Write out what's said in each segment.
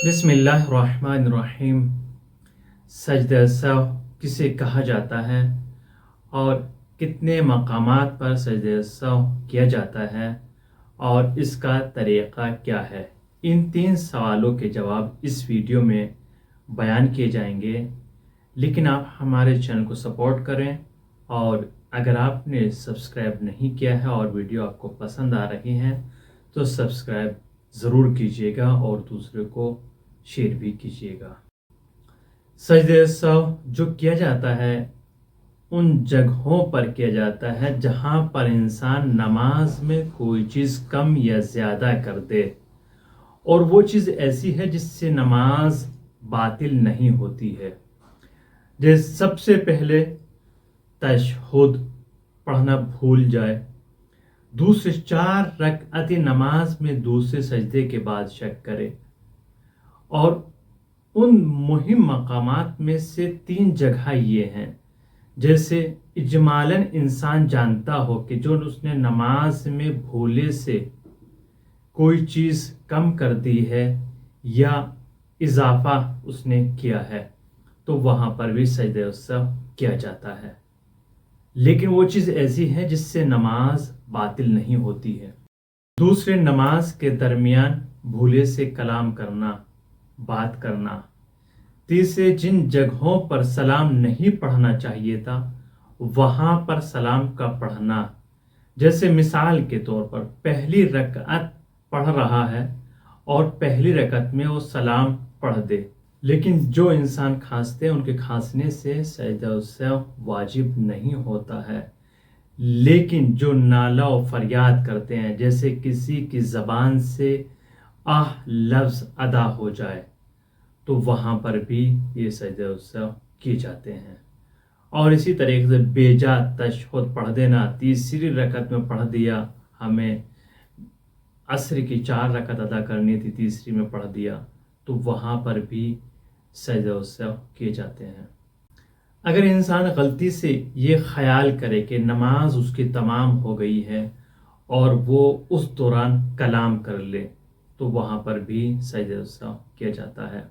बिस्मिल्लाहिर्रहमानिर्रहीम। सजदे सहव किसे कहा जाता है और कितने मकामात पर सजदे सहव किया जाता है और इसका तरीक़ा क्या है, इन 3 सवालों के जवाब इस वीडियो में बयान किए जाएंगे। लेकिन आप हमारे चैनल को सपोर्ट करें और अगर आपने सब्सक्राइब नहीं किया है और वीडियो आपको पसंद आ रही हैं तो सब्सक्राइब ज़रूर कीजिएगा और दूसरे को शेयर भी कीजिएगा। सजदे सहव जो किया जाता है उन जगहों पर किया जाता है जहां पर इंसान नमाज में कोई चीज़ कम या ज़्यादा कर दे और वो चीज़ ऐसी है जिससे नमाज बातिल नहीं होती है। जैसे सबसे पहले तशहुद पढ़ना भूल जाए, दूसरे 4 रकात नमाज में दूसरे सजदे के बाद शक करे और उन मुहिम मकामात में से 3 जगह ये हैं जैसे इजमालन इंसान जानता हो कि जो उसने नमाज में भूले से कोई चीज़ कम कर दी है या इजाफा उसने किया है तो वहाँ पर भी सजदे सहव किया जाता है, लेकिन वो चीज़ ऐसी है जिससे नमाज बातिल नहीं होती है। दूसरे, नमाज के दरमियान भूले से कलाम करना, बात करना। तीसरे, जिन जगहों पर सलाम नहीं पढ़ना चाहिए था वहाँ पर सलाम का पढ़ना। जैसे मिसाल के तौर पर पहली रकात पढ़ रहा है और पहली रकात में वो सलाम पढ़ दे, लेकिन जो इंसान खांसते हैं उनके खांसने से सजदा सहव वाजिब नहीं होता है। लेकिन जो नाला और फरियाद करते हैं, जैसे किसी की ज़बान से आह लफ्ज़ अदा हो जाए तो वहाँ पर भी ये सजदे सहव किए जाते हैं। और इसी तरीके से बेजा तशहुद पढ़ देना, तीसरी रकात में पढ़ दिया, हमें असर की 4 रकात अदा करनी थी, तीसरी में पढ़ दिया तो वहाँ पर भी सजदे सहव किए जाते हैं। अगर इंसान गलती से ये ख्याल करे कि नमाज उसकी तमाम हो गई है और वो उस दौरान कलाम कर ले तो वहाँ पर भी सजदे सहव किया जाता है।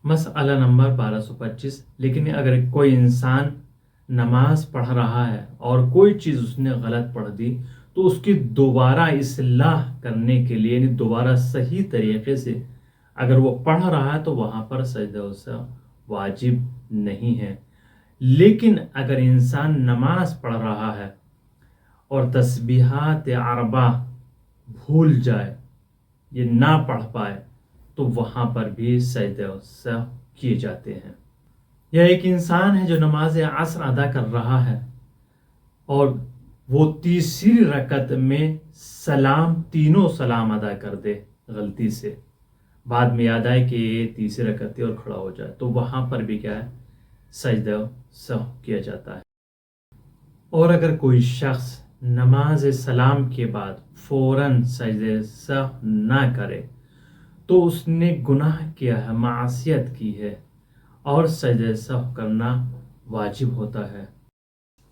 मसला नंबर 1225। लेकिन अगर कोई इंसान नमाज पढ़ रहा है और कोई चीज़ उसने गलत पढ़ दी तो उसकी दोबारा इस्लाह करने के लिए, यानी दोबारा सही तरीके से अगर वो पढ़ रहा है तो वहाँ पर सजदा सहव वाजिब नहीं है। लेकिन अगर इंसान नमाज पढ़ रहा है और तस्बीहात अरबा भूल जाए, ये ना पढ़ पाए तो वहाँ पर भी सजदे सहव किए जाते हैं। या एक इंसान है जो नमाज असर अदा कर रहा है और वो तीसरी रकात में तीनों सलाम अदा कर दे गलती से, बाद में याद आए कि ये तीसरी रकात और खड़ा हो जाए तो वहाँ पर भी क्या है, सजदा सहव किया जाता है। और अगर कोई शख्स नमाज सलाम के बाद फ़ौरन सजदे सहव ना करे तो उसने गुनाह किया है, मासियत की है और सजदे सहव करना वाजिब होता है।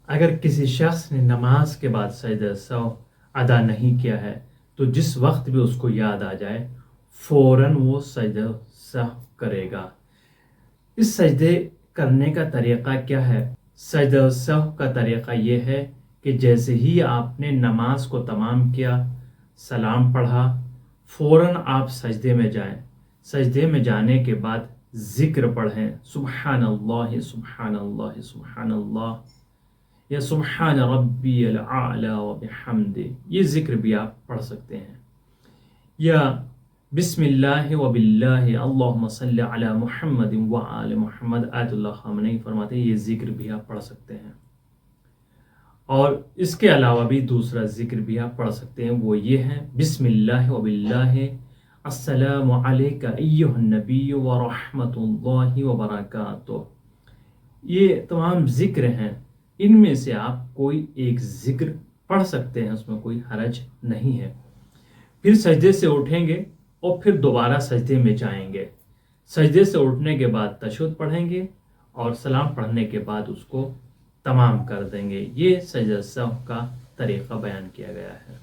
अगर किसी शख्स ने नमाज के बाद सजदे सहव अदा नहीं किया है तो जिस वक्त भी उसको याद आ जाए फ़ौरन वो सजदे सहव करेगा। इस सजदे करने का तरीक़ा क्या है? सजदे सहव का तरीक़ा ये है कि जैसे ही आपने नमाज को तमाम किया, सलाम पढ़ा, फ़ौरन आप सजदे में जाएं। सजदे में जाने के बाद ज़िक्र पढ़ें, सुब्हानल्लाह सुब्हानल्लाह सुब्हानल्लाह या सुब्हान रब्बियल आला व बिहम्दि, ये ज़िक्र भी आप पढ़ सकते हैं। या बिस्मिल्लाह व बिल्लाह अल्लाहुम्मा सल्लि अला मुहम्मद व आले मुहम्मद आयतुल्लाह ख़ामनेई फरमाते हैं, ये ज़िक्र भी आप पढ़ सकते हैं। और इसके अलावा भी दूसरा ज़िक्र भी आप पढ़ सकते हैं, वो ये है बिस्मिल्लाह व बिल्लाह अस्सलामु अलैका अय्युहन नबी व रहमतुल्लाहि व बरकातुहू। ये तमाम ज़िक्र हैं, इनमें से आप कोई एक ज़िक्र पढ़ सकते हैं, उसमें कोई हरज नहीं है। फिर सजदे से उठेंगे और फिर दोबारा सजदे में जाएंगे। सजदे से उठने के बाद तशहुद पढ़ेंगे और सलाम पढ़ने के बाद उसको तमाम कर देंगे। ये सजदा सहव का तरीक़ा बयान किया गया है।